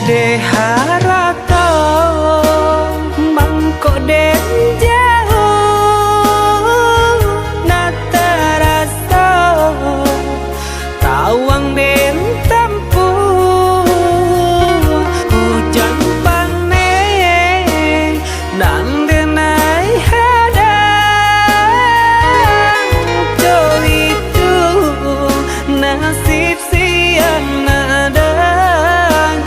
De harato mangko den jauh nata rasa tawang den tempuh hujan pane nan denai hadang jo itu nasib siang nadagang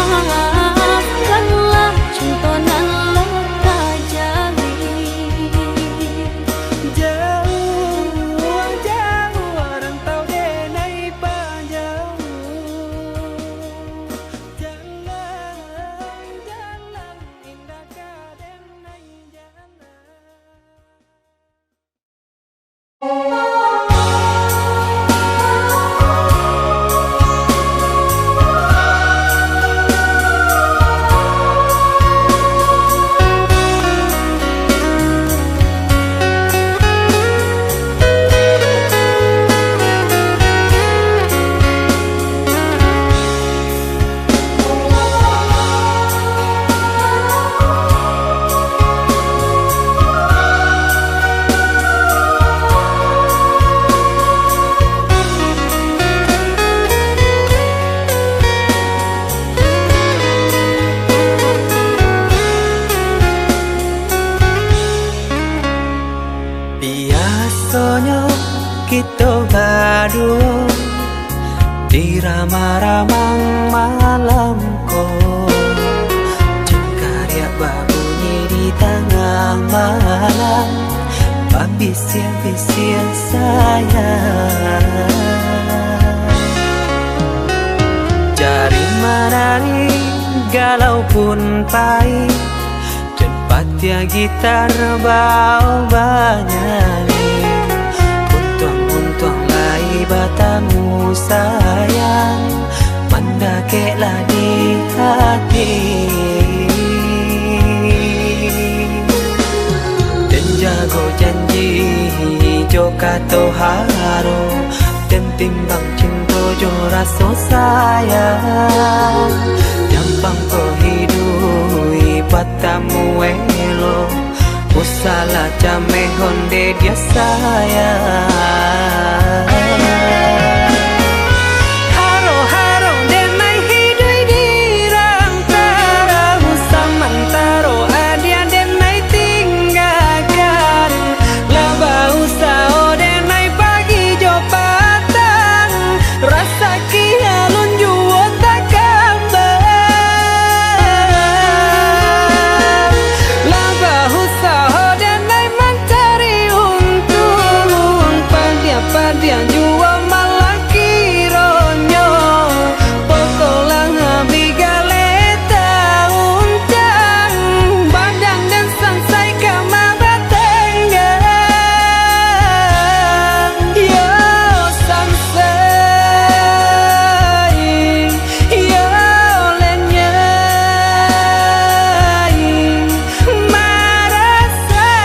lelah contonan leka jali jauh jauh rantau denai panjang jalan jalan indah kadenai jalan. Biasanya kita berdua di ramah-ramang malamku, cengkarya babunyi di tengah malam, babisir-bisir sayang. Jari menari galau pun pahit, cepatnya gitar bau banyani, untung lai batamu sayang, mendakeklah di hati. Dan jago janji jo kato haro, dan timbang cinta jo rasa sayang, gampang ko hidui batamu elo, usala jame honde dia sayang. Haro haro denai hidui di rantara, usamantaro adia denai tinggalkan, laba usao denai pagi jo patang, rasa kialun juo tak kambang, laba usao denai mencari untung, padian juo malah kironyo, pokolang bigaleta uncang, badang dan sansai kama batenggang, yo sansai, yo lenyai, marasai.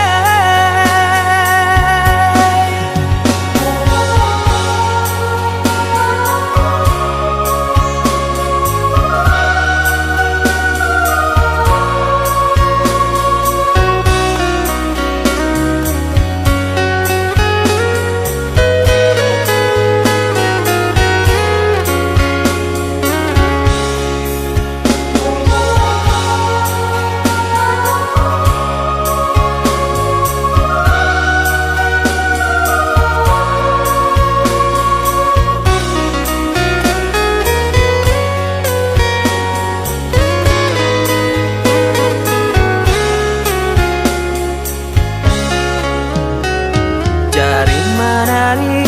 Jari menari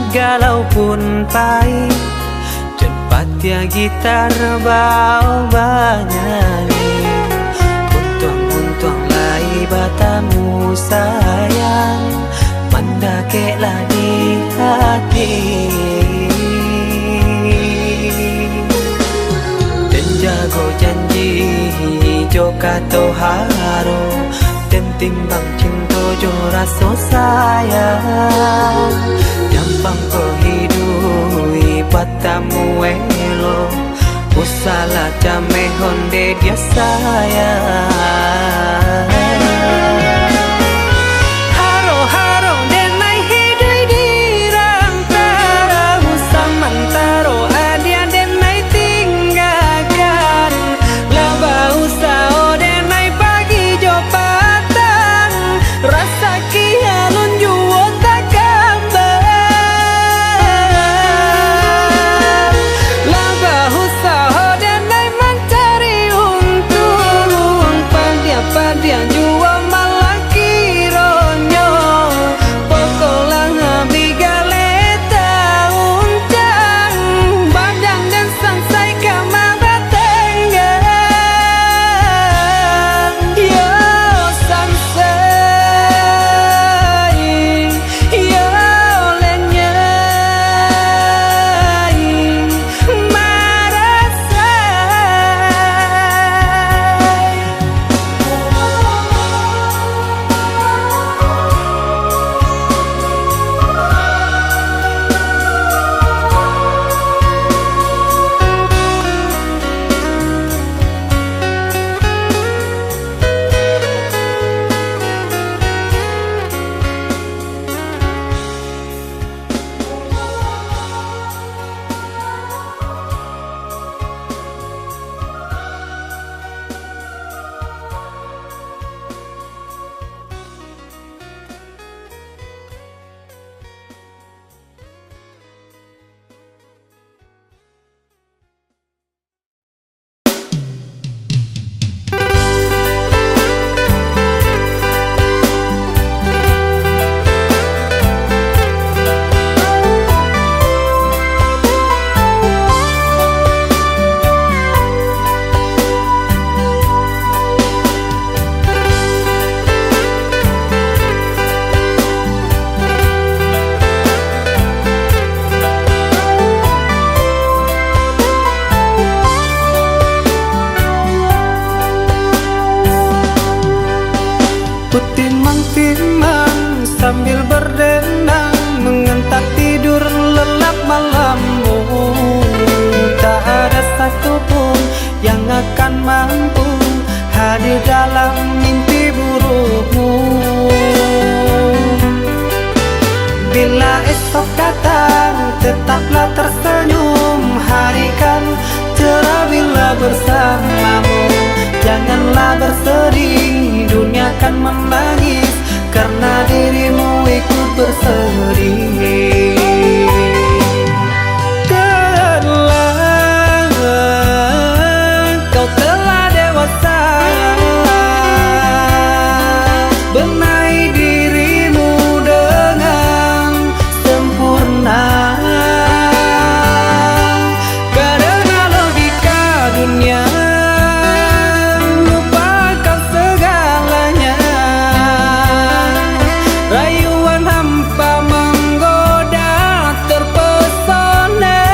galau pun pahit, cepatnya gitar bau banyani, untung lai batamu sayang, mendakeklah di hati. Dan jago janji jo kato haro, dan timbang cinta jo rasa sayang, gampang ko hidui batamu elo, usala jame honde dia sayang. Haro haro denai hidui di rantara, usamantaro adia denai tinggalkan, laba usao denai pagi jo patang, rasa kialun juo tak kambang, laba usao denai mencari sambil berdendang mengentak tidur lelap malammu. Tak ada satupun yang akan mampu hadir dalam mimpi burukmu. Bila esok datang tetaplah tersenyum, hari kan cerah bila bersamamu. Janganlah bersedih, dunia kan menangis karena dirimu ikut bersedih. Kau telah dewasa, benahi dirimu dengan sempurna. Karena logika dunia lupakan segalanya. Rayuan hampa menggoda terpesona.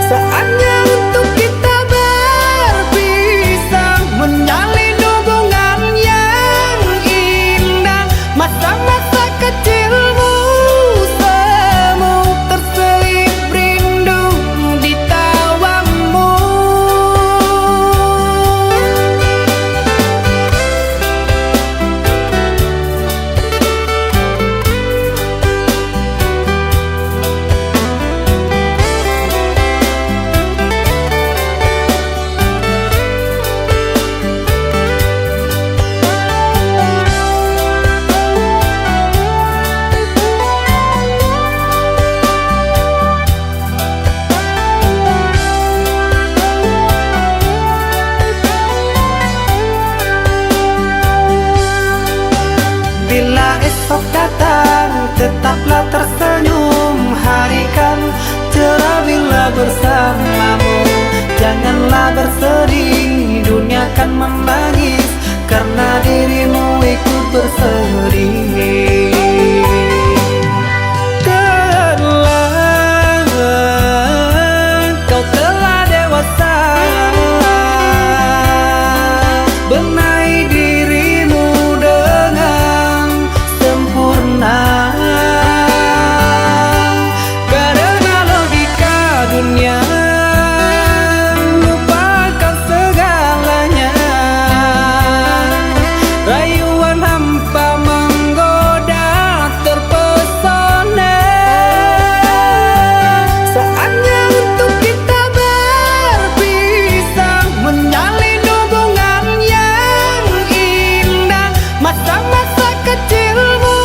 Saatnya untuk kita berpisah, menjalin hubungan yang indah. Masa-masa kecilmu semu terselip rindu di tawamu. Bila esok datang tetaplah tersenyum, hari kan cerah bila bersamamu. Janganlah bersedih, dunia kan menangis karena dirimu ikut bersedih. Kau telah dewasa, benahi dirimu dengan sempurna. Karena logika dunia lupakan segalanya. Rayuan hampa menggoda terpesona. Saatnya untuk kita berpisah, menjalin hubungan yang indah. Masa-masa kecilmu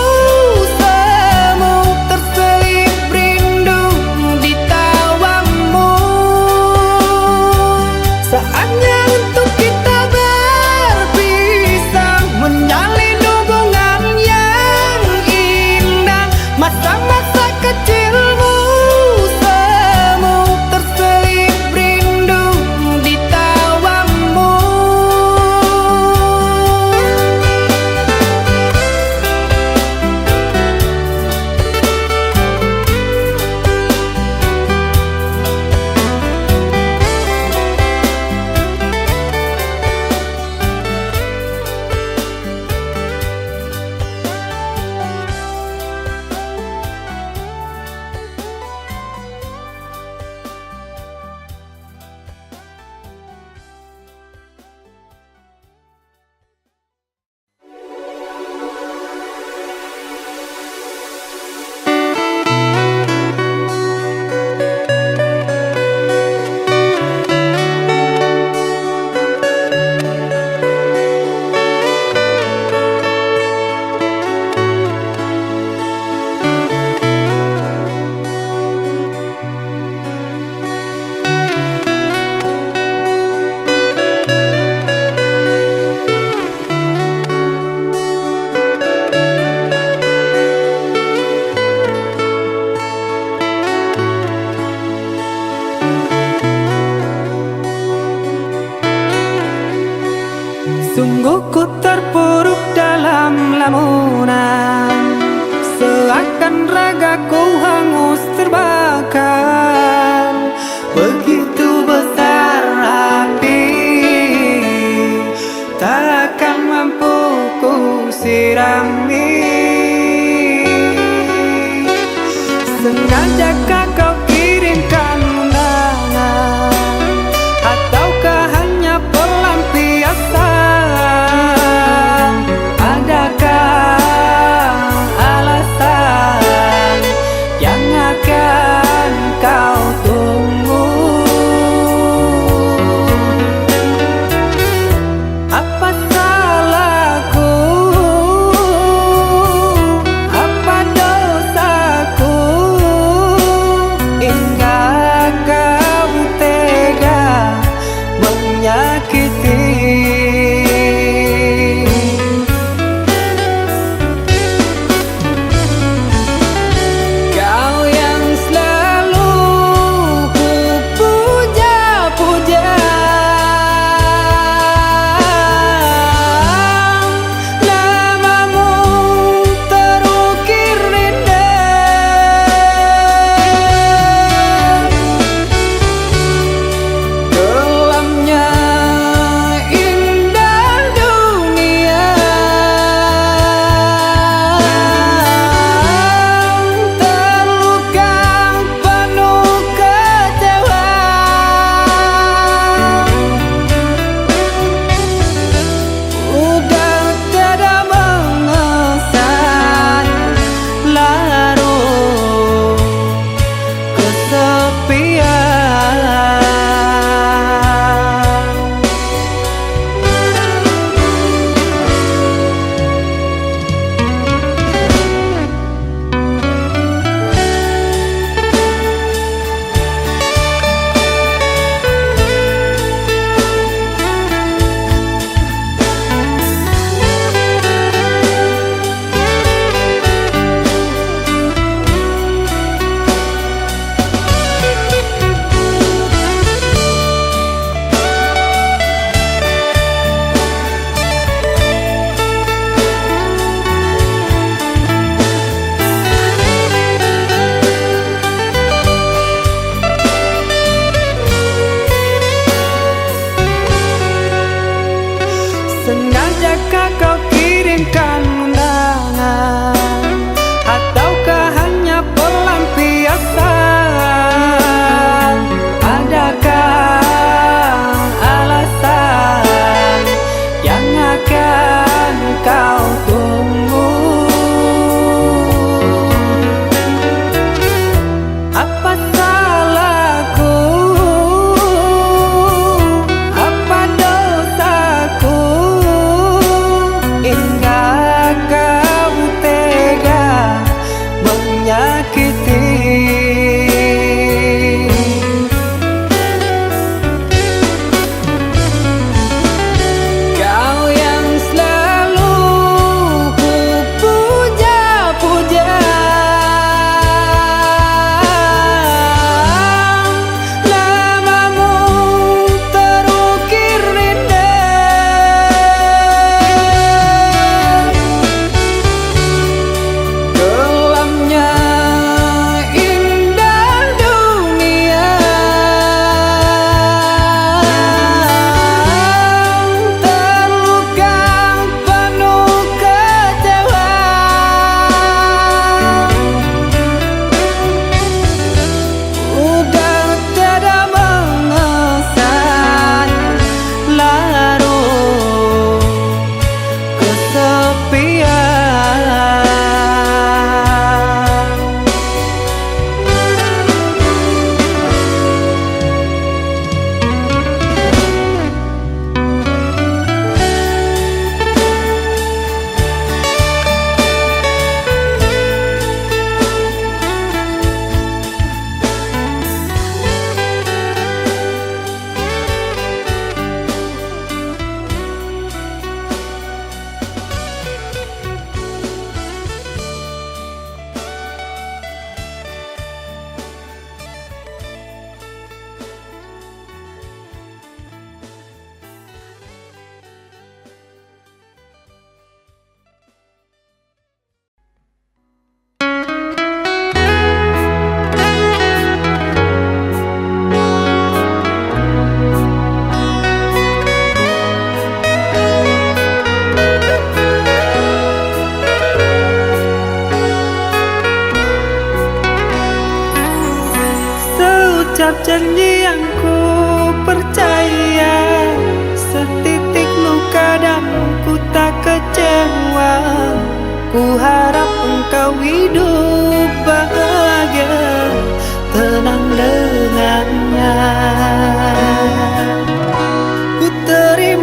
semu terselip rindu di tawamu. Saatnya untuk kita berpisah, menjalin hubungan yang indah. Masa-masa kecilmu semu terselip rindu di tawamu. Sungguh ku terpuruk dalam lamunan, seakan ragaku hangus terbakar. Begitu besar api, takkan mampu ku sirami.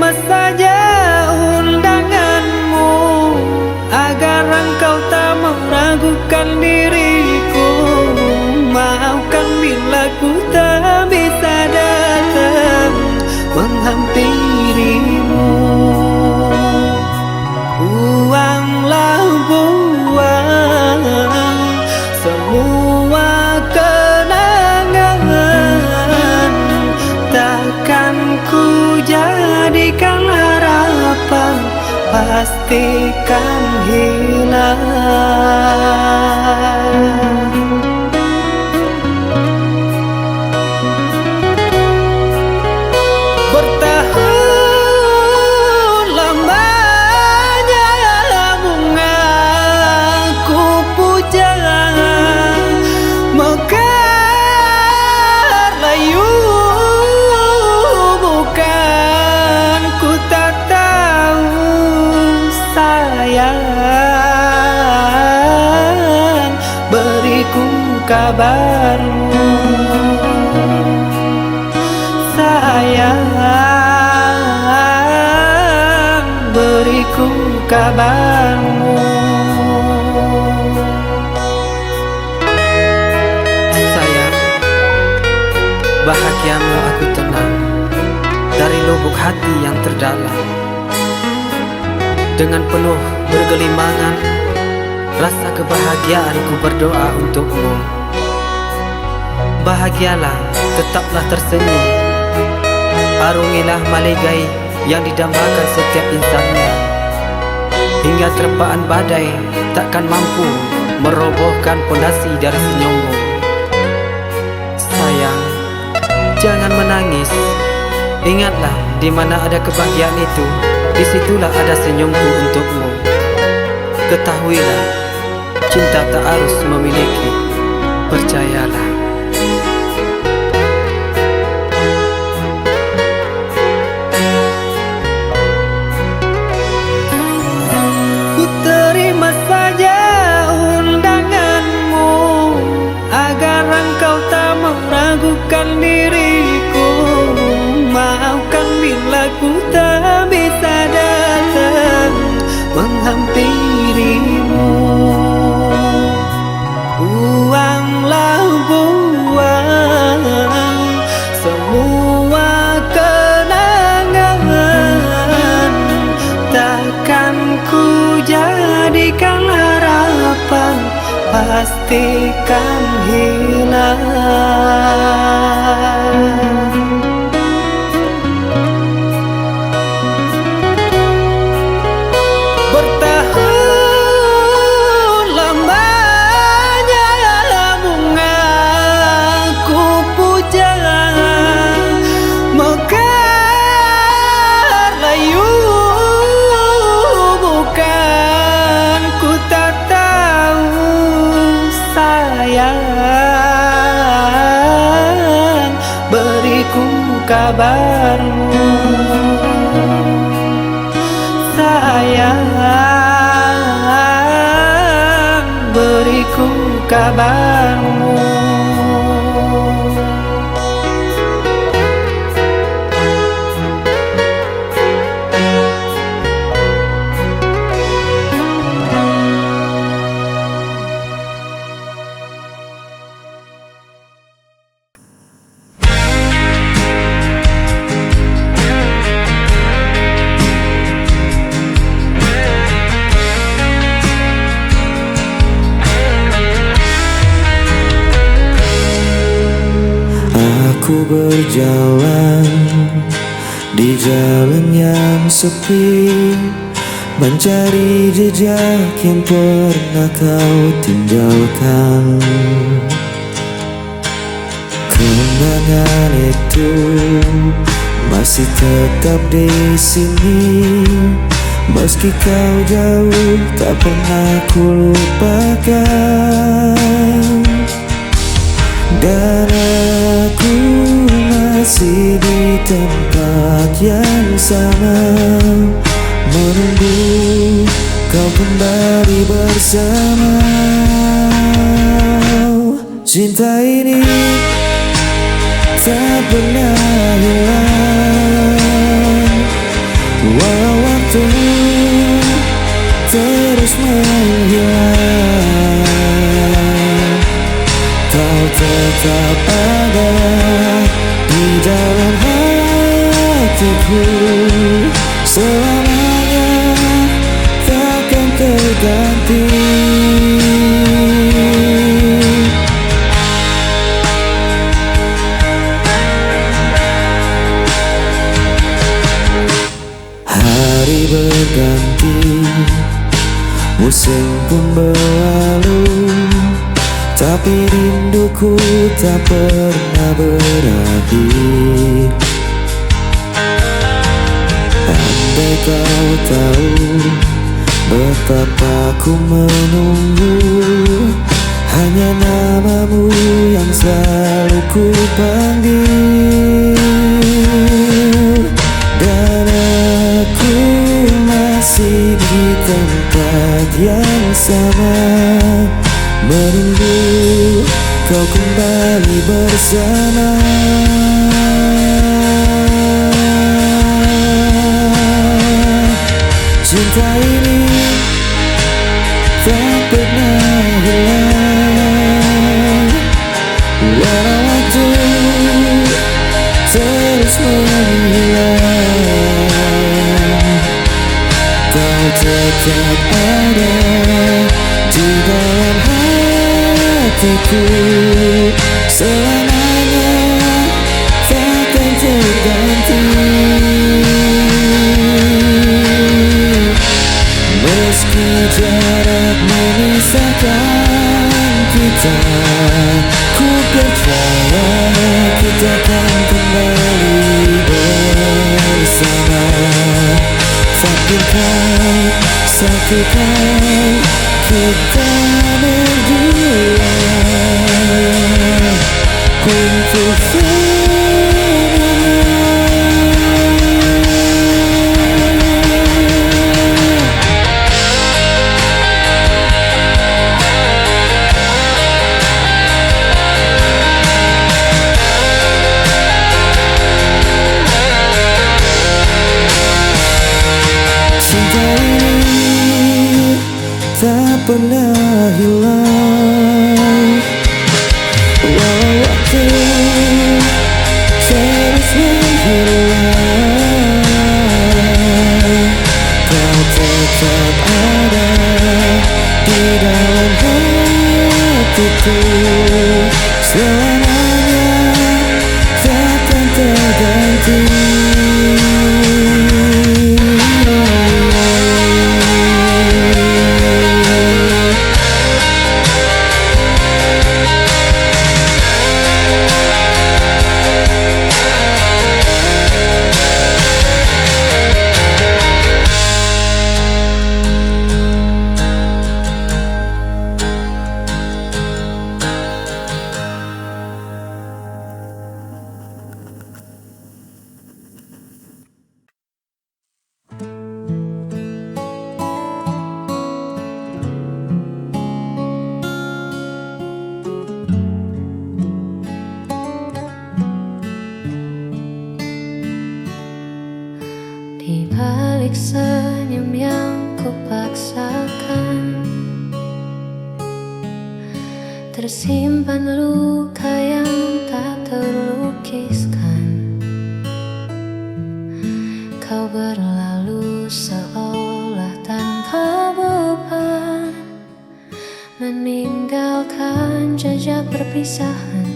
terima saja undanganmu, agar engkau tak meragukan diriku. Maafkan bila ku tak bisa datang menghampirimu. Buanglah buang semua kenangan, takkan ku jadikan harapan, pastikan hilang. Bertahun lamanya bunga ku puja, mekar layu bukan, ku tak tahu sayang, beriku kabarmu. Sayang, beriku kabarmu. Sayang, bahagiamu aku tenang dari lubuk hati yang terdalam. Dengan penuh bergelimangan, rasa kebahagiaanku berdoa untukmu. Bahagialah, tetaplah tersenyum, arungilah malegai yang didambakan setiap insannya, hingga terpaan badai takkan mampu merobohkan pondasi dari senyummu. Sayang, jangan menangis. Ingatlah, di mana ada kebahagiaan itu, disitulah ada senyumku untukmu. Ketahuilah, cinta tak harus memiliki, percayalah. Ku terima saja undanganmu, agar engkau tak meragukan diriku. Maafkan bila ku tak bisa datang menghampirimu. Buanglah buang semua kenangan, takkan ku jadikan harapan, pastikan hilang. Bertahun lamanya bunga ku puja, mekar layu bukan, ku tak tahu sayang, beriku kabarmu. Sayang, beriku kabarmu. Aku berjalan di jalan yang sepi, mencari jejak yang pernah kau tinggalkan. Kenangan itu masih tetap di sini, meski kau jauh tak pernah ku lupakan. Dan aku masih di tempat yang sama, menunggu kau kembali bersama. Cinta ini tak pernah hilang, tetap ada di dalam hatiku. Selamanya takkan terganti. Hari berganti, musim pun berlalu, tapi rinduku tak pernah berakhir. Andai kau tahu betapa ku menunggu, hanya namamu yang selalu ku panggil. Dan aku masih di tempat yang sama, menunggu kau kembali bersama. Cinta ini tak pernah hilang, walau waktu terus menghilang. Kau tetap ada di dalam hatiku. Selamanya takkan terganti. Meski jarak memisahkan kita, ku percaya kita akan kembali bersama. Takdirkan satu kali kita berdua untuk tak pernah hilang, walau waktu terus menghilang. Kau tetap ada di dalam hatiku. Selamanya takkan terganti. Di balik senyum yang kupaksakan, tersimpan luka yang tak terlukiskan. Kau berlalu seolah tanpa beban, meninggalkan jejak perpisahan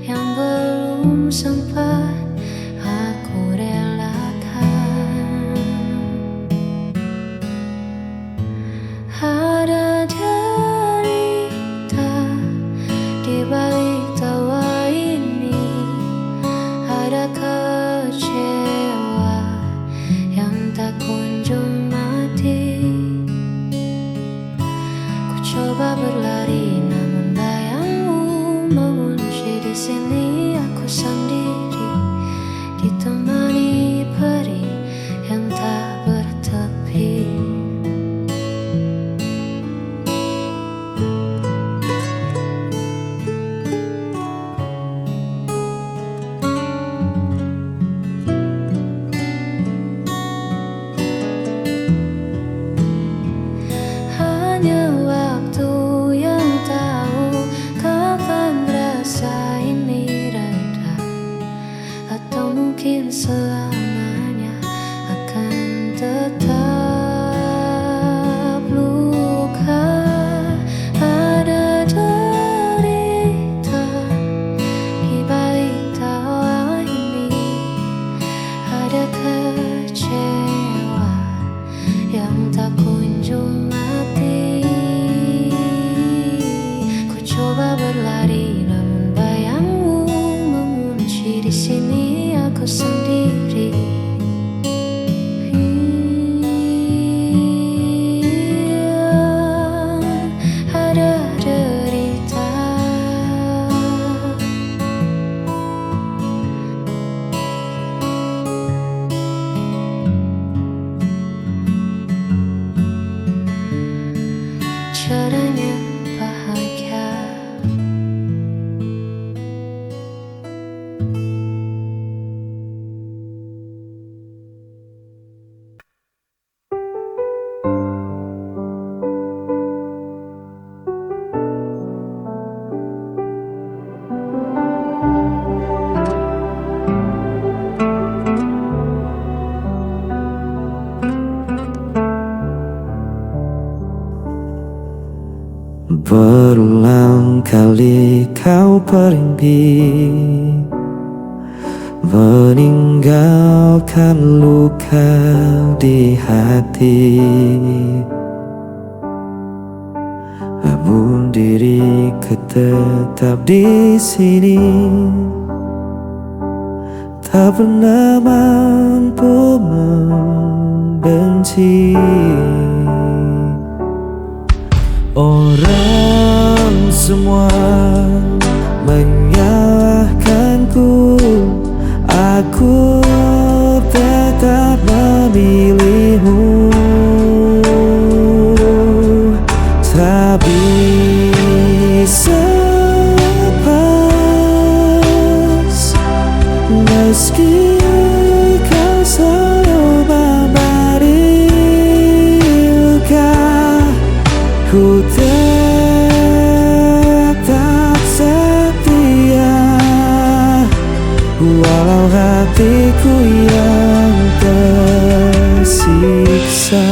yang belum sempat aku relakan. Ada derita di balik tawa ini, ada kecewa yang tak kunjung mati. Ku coba berlari namun bayangmu mengunci di sini aku sendiri. ada kecewa yang tak kunjung mati. Ku coba berlari namun bayangmu mengunci di sini aku sendiri. Ada derita. Caranya bahagia. Berulang kali kau pergi, meninggalkan luka di hati. Namun diriku tetap di sini, tak pernah mampu membenci. Orang semua menyalahkanku, aku tetap memilihmu. Tak bisa lepas, meski kau selalu memberi luka. Ku tetap setia, walau hatiku yang tersiksa.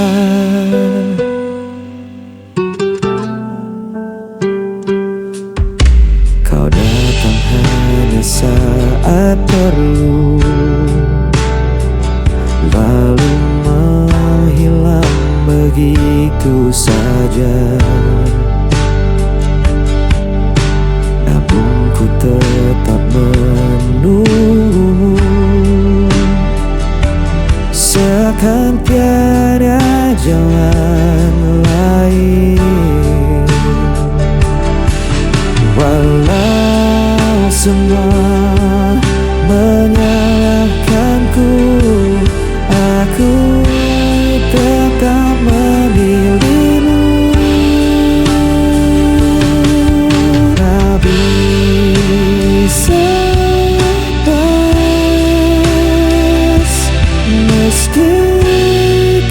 Kau datang hanya saat perlu, lalu menghilang begitu saja. Namun ku tetap menunggumu, seakan tiada jalan lain. Walau semua menyalahkanku, aku tetap memilihmu. Tak bisa lepas, meski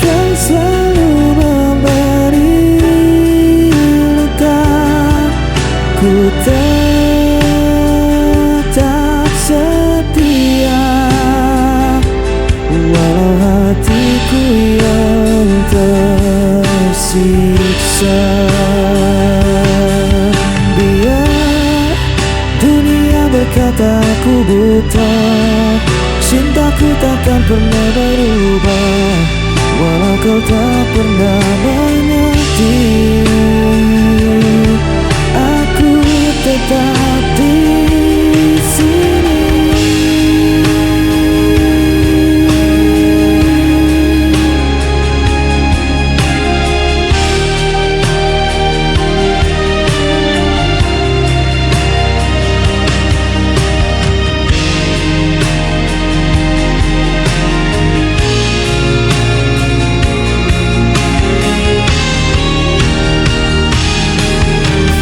kau selalu memberi luka. Ku tetap setia, walau hatiku yang tersiksa. Biar dunia berkata aku buta, cintaku takkan pernah berubah, walau kau tak pernah mengerti. Aku tetap di sini.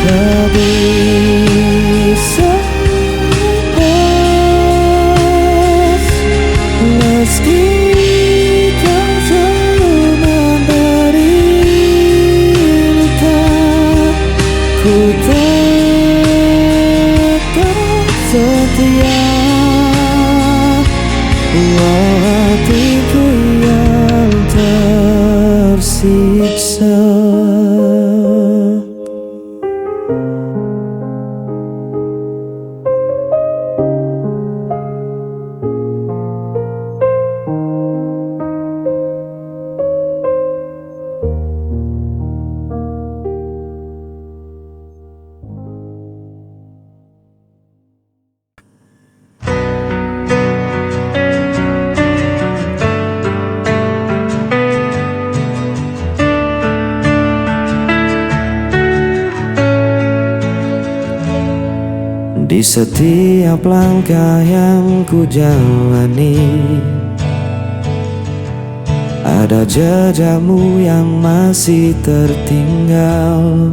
Tak bisa lepas, meski kau selalu memberi luka. Ku tetap setia, walau hatiku yang tersiksa. setiap langkah yang ku jalani, ada jejakmu yang masih tertinggal.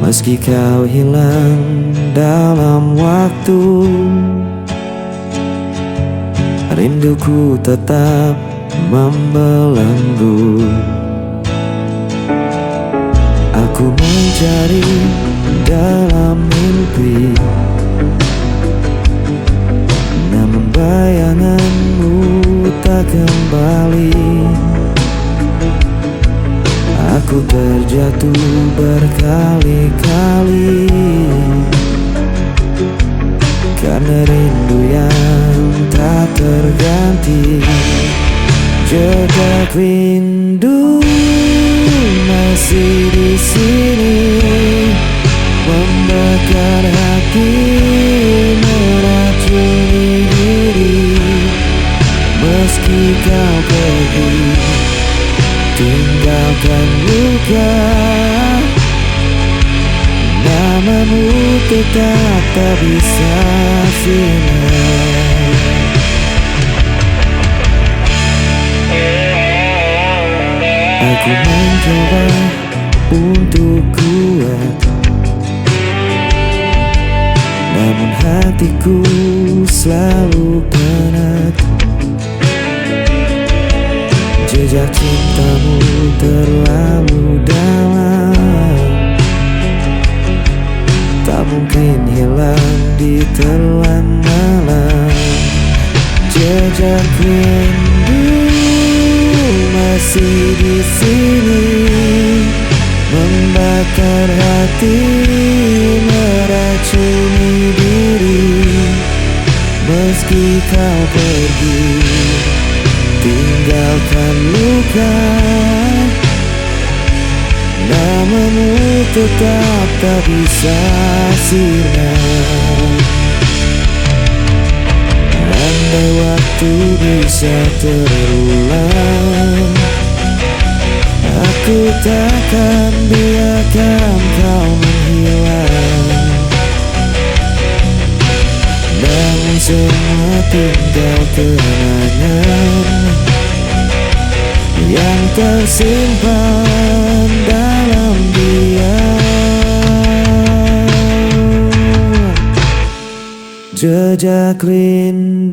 Meski kau hilang dalam waktu, rinduku tetap membelenggu. Aku mencari dalam mimpi, namun bayanganmu tak kembali. Aku terjatuh berkali-kali karena rindu yang tak terganti. Jejak rindu masih di sini, membakar hati, meracuni diri. Meski kau pergi, tinggalkan luka, namamu tetap tak bisa sinar. Aku mencoba untuk kuat, namun hatiku selalu penat. Jejak cintamu terlalu dalam, tak mungkin hilang di telan malam. Jejak rindu masih di sini, membakar hati, meracuni diri. Meski kau pergi, tinggalkan luka, namamu tetap tak bisa sirna. Andai waktu bisa terulang, aku takkan biarkan kau menghilang. Namun semua tinggal kenangan yang tersimpan dalam diam. Jejak rindu